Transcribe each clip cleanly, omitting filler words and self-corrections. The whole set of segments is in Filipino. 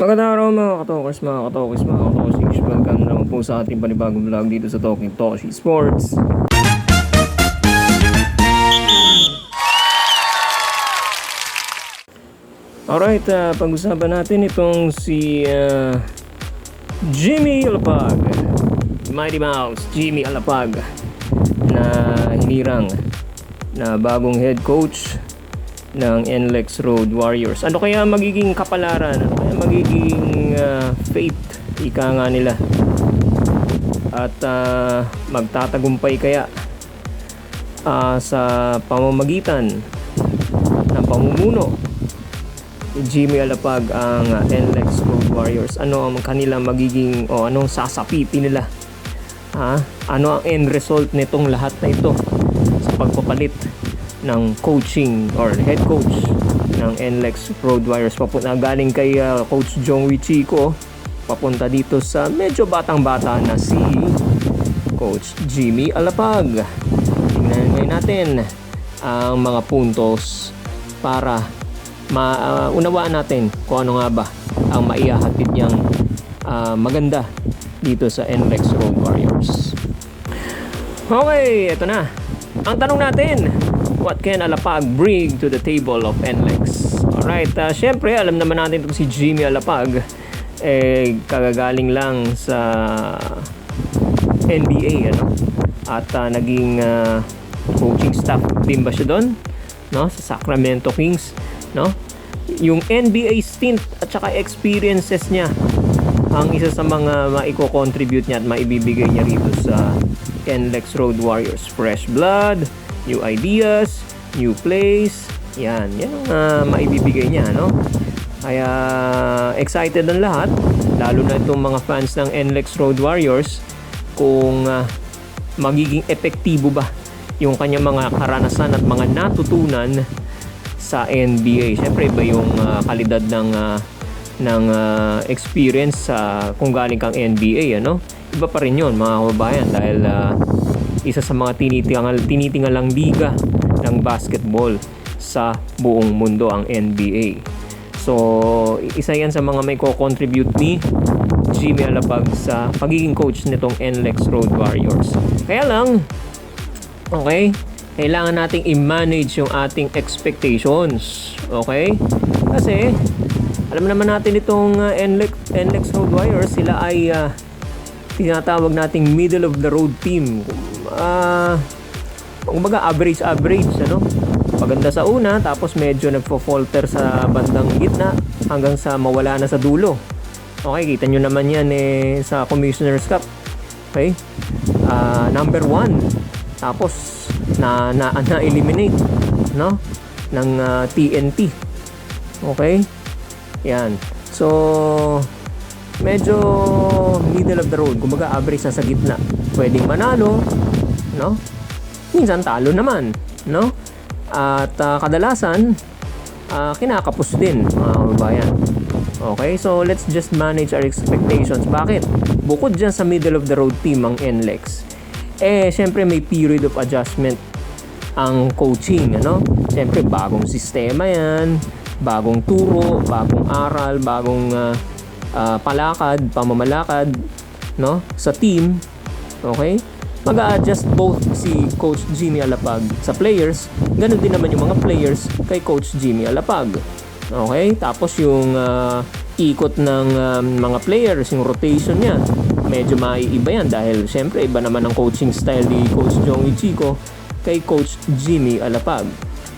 Magandang araw mga katokers, welcome naman po sa ating panibagong vlog dito sa Talking Toshi Sports. Alright, pag-usapan natin itong si Jimmy Alapag, Mighty Mouse Jimmy Alapag, na hinirang na bagong head coach ng NLEX Road Warriors. Ano kaya magiging kapalaran? Ano kaya magiging fate? Ika nga nila. At magtatagumpay kaya sa pamamagitan ng pamumuno ni Jimmy Alapag ang NLEX Road Warriors? Ano ang kanilang magiging anong sasapitin nila? Ano ang end result nitong lahat na ito sa pagpapalit ng coaching or head coach ng NLEX Road Warriors? Papunta galing kay Coach Jongwee Chico, papunta dito sa medyo batang-bata na si Coach Jimmy Alapag. Tingnan ngayon natin ang mga puntos para maunawaan natin kung ano nga ba ang maihahatid niyang maganda dito sa NLEX Road Warriors. Okay, ito na ang tanong natin. What can Alapag bring to the table of NLEX? Alright, syempre alam naman natin itong si Jimmy Alapag kagagaling lang sa NBA, at naging coaching staff din ba siya doon, sa Sacramento Kings, yung NBA stint at saka experiences niya ang isa sa mga maiko-contribute niya at maibibigay niya rito sa NLEX Road Warriors. Fresh blood, new ideas, new plays, yan ang maibibigay niya, Kaya excited ang lahat, lalo na itong mga fans ng NLEX Road Warriors, kung magiging epektibo ba yung kanyang mga karanasan at mga natutunan sa NBA. Siyempre iba yung kalidad ng experience kung galing kang NBA, Iba pa rin yun, mga kababayan, dahil isa sa mga tinitingalang liga ng basketball sa buong mundo ang NBA. So, isa yan sa mga may ko-contribute ni Jimmy Alapag sa pagiging coach nitong NLEX Road Warriors. Kaya lang, kailangan nating i-manage yung ating expectations. Okay? Kasi, alam naman natin itong NLEX Road Warriors, sila ay tinatawag nating middle of the road team. Kumbaga average, maganda sa una, tapos medyo nagfo-falter sa bandang gitna hanggang sa mawala na sa dulo. Okay, kita nyo naman yan sa Commissioner's Cup. Okay, number 1, tapos na-eliminate ng TNT. Okay, yan. So medyo middle of the road, kumbaga average sa gitna. Pwedeng manalo, minsan talo naman, at kadalasan kinakapos din, mga kababayan. Okay, so let's just manage our expectations. Bakit? Bukod dyan sa middle of the road team ang NLEX, syempre may period of adjustment ang coaching, Syempre bagong sistema yan, bagong turo, bagong aral, bagong pamamalakad, sa team. Okay? Mag-a-adjust both si Coach Jimmy Alapag sa players, ganun din naman yung mga players kay Coach Jimmy Alapag. Okay? Tapos yung ikot ng mga players, yung rotation niya, medyo maiiba yan dahil syempre iba naman ang coaching style ni Coach Jongwee Chico kay Coach Jimmy Alapag.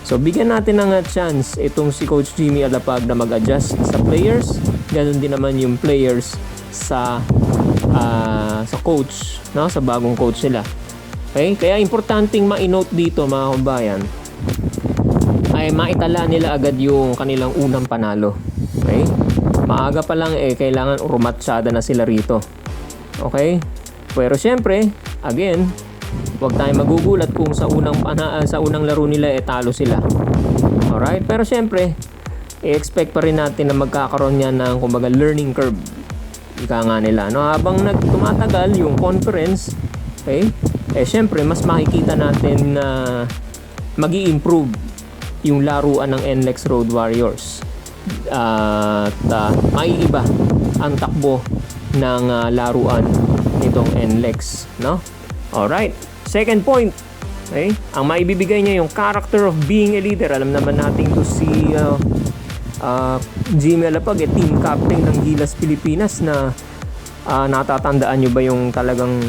So bigyan natin ng chance itong si Coach Jimmy Alapag na mag-adjust sa players, ganun din naman yung players sa coach, sa bagong coach nila. Okay? Kaya importanteng ma-note dito, mga kabayan, ay maitala nila agad yung kanilang unang panalo. Okay? Maaga pa lang kailangan urumatsyada na sila rito. Okay? Pero syempre, again, huwag tayong magugulat kung sa unang laro nila talo sila. Alright? Pero syempre, i-expect pa rin natin na magkakaroon yan ng kumbaga learning curve. Ika nga nila, habang tumatagal yung conference, okay? Syempre mas makikita natin na magi-improve yung laruan ng NLEX Road Warriors. at maiiba ang takbo ng laruan nitong NLEX, no? Alright, second point, okay? Ang maibibigay niya yung character of being a leader. Alam naman natin to si Jimmy Alapag, team captain ng Gilas Pilipinas na natatandaan nyo ba yung talagang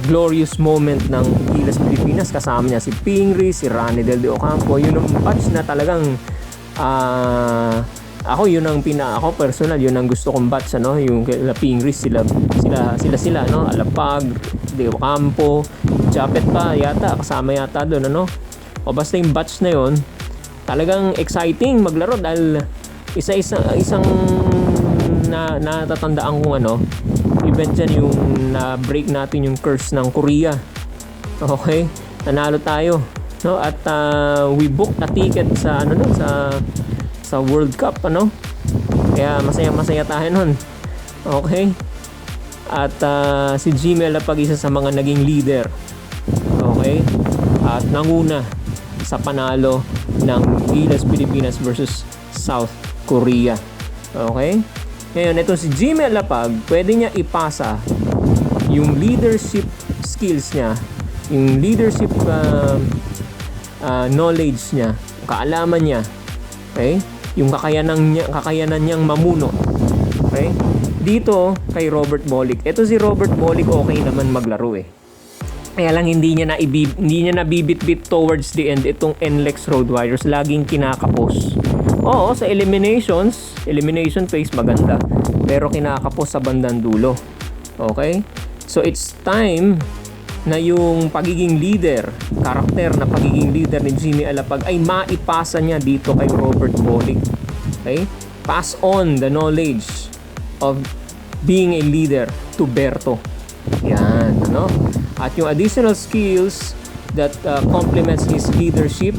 glorious moment ng Gilas Pilipinas? Kasama niya si Pingri, si Rani Del De Ocampo. Yun ang batch na talagang ako personal, yun ang gusto kong batch, ano, yung Pingri, sila, no, Alapag, De Ocampo, Japet pa yata, kasama yata doon, ano. O basta yung batch na yun, talagang exciting maglaro dahil isang natatandaan kong event dyan, yung na-break natin yung curse ng Korea. Okay? Nanalo tayo, no? At we booked a ticket sa sa World Cup, ano? Kaya masaya tayo nun. Okay? At si Jimmy Alapag, isa sa mga naging leader. Okay? At nanguna sa panalo ng Gilas Pilipinas versus South Korea. Okay? Ngayon, ito si Jimmy Alapag, pwede niya ipasa yung leadership skills niya, yung leadership knowledge niya, kaalaman niya, okay? Yung kakayanan niyang mamuno, okay? Dito kay Robert Bolick. Ito si Robert Bolick, okay naman maglaro eh. Kaya lang hindi niya nabibit-bit towards the end itong NLEX Road Warriors, laging kinakapos. Oo, sa elimination phase maganda, pero kinakapos sa bandang dulo. Okay? So it's time na yung pagiging leader, karakter na pagiging leader ni Jimmy Alapag ay maipasa niya dito kay Robert Bolick. Okay? Pass on the knowledge of being a leader to Berto. Yan, ano? At yung additional skills that complements his leadership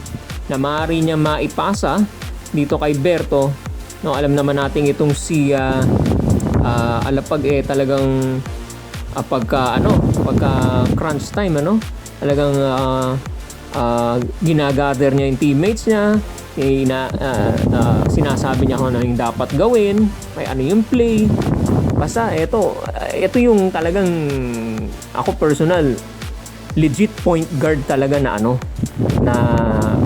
na maaari niya maipasa dito kay Berto, no, alam naman natin itong si Alapag talagang pagka crunch time, talagang ginagather niya yung teammates niya, sinasabi niya kung ano yung dapat gawin, may ano yung play. Basta ito yung talagang, ako personal, legit point guard talaga na na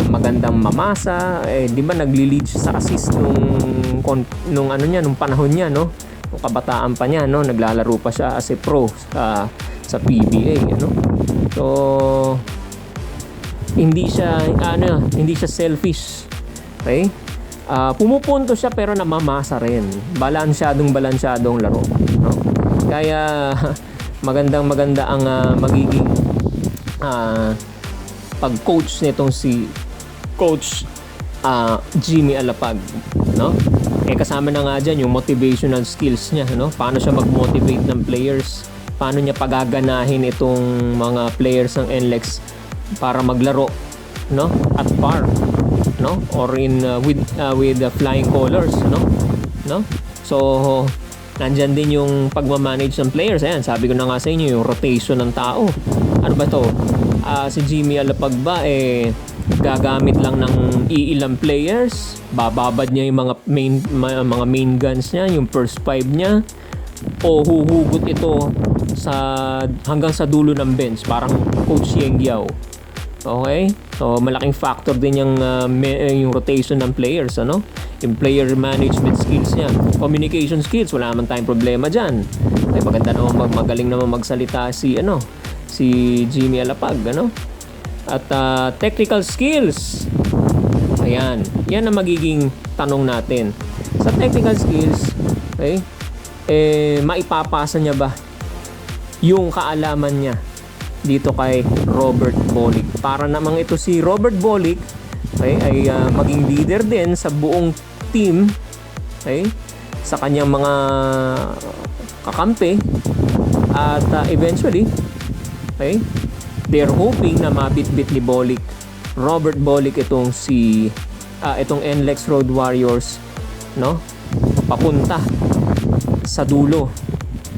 magandang mamasa, di ba nagli-lead sa assist nung panahon niya, no? Nung kabataan pa niya, no? Naglalaro pa siya as a pro sa PBA, So hindi siya selfish. Okay? Pumupunto siya pero namamasa rin. Balansyadong laro, no? Kaya maganda ang magiging pag-coach nitong si Coach Jimmy Alapag, no? Kasama na nga dyan yung motivational skills niya, no? Paano siya mag-motivate ng players, paano niya pagaganahin itong mga players ng NLEX para maglaro, no? At par, no? Or with flying colors, no? So nandyan din yung pagmamanage ng players. Ayan, sabi ko na nga sa inyo, yung rotation ng tao. Ano ba to? Si Jimmy Alapag ba gagamit lang ng iilang players? Bababad niya yung mga main guns niya, yung first five niya, o huhugot ito hanggang sa dulo ng bench, parang Coach Yeng Yao? Okay? So malaking factor din yung rotation ng players, yung player management skills niya, communication skills, wala naman tayong problema dyan. Ay, maganda naman, magaling naman magsalita si Jimmy Alapag, At technical skills, ayan, yan ang magiging tanong natin. Sa technical skills, okay, maipapasa niya ba yung kaalaman niya dito kay Robert Bolick? Para namang ito si Robert Bolick, okay, ay maging leader din sa buong team, okay, sa kanyang mga kakampi, at eventually, okay, they're hoping na mabitbit ni Bolick, Robert Bolick, itong NLEX Road Warriors, no, papunta sa dulo,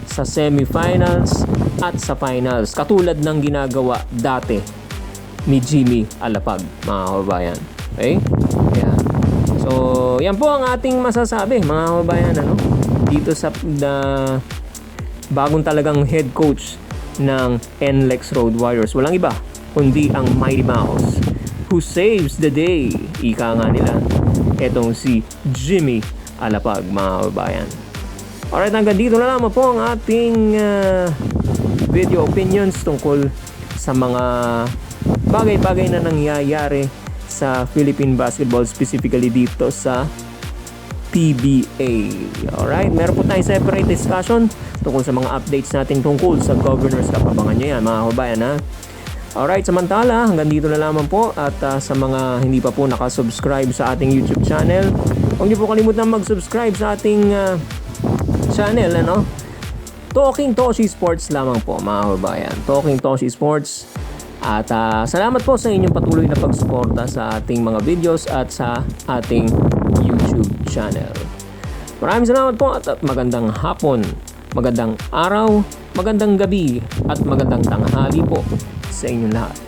sa semifinals at sa finals, katulad ng ginagawa dati ni Jimmy Alapag, mga kababayan. Okay? Yeah. So So, yan po ang ating masasabi mga kababayan, ano? Dito sa bagong talagang head coach ng NLEX Road Warriors. Walang iba kundi ang Mighty Mouse who saves the day. Ika nga nila. Etong si Jimmy Alapag, mga kababayan. Alright, hanggang dito na lamang po ang ating video opinions tungkol sa mga bagay-bagay na nangyayari sa Philippine basketball, specifically dito sa PBA. Alright, meron po tayong separate discussion tungkol sa mga updates natin tungkol sa Governor's Cup. Abangan nyo yan, mga kababayan, ha? Alright, samantala, hanggang dito na lamang po. At sa mga hindi pa po nakasubscribe sa ating YouTube channel, huwag niyo po kalimutan mag-subscribe sa ating channel, ano? Talking Toshi Sports lamang po, mga kababayan. Talking Toshi Sports. At salamat po sa inyong patuloy na pagsuporta sa ating mga videos at sa ating YouTube channel. Maraming salamat po at magandang hapon, magandang araw, magandang gabi at magandang tanghali po sa inyong lahat.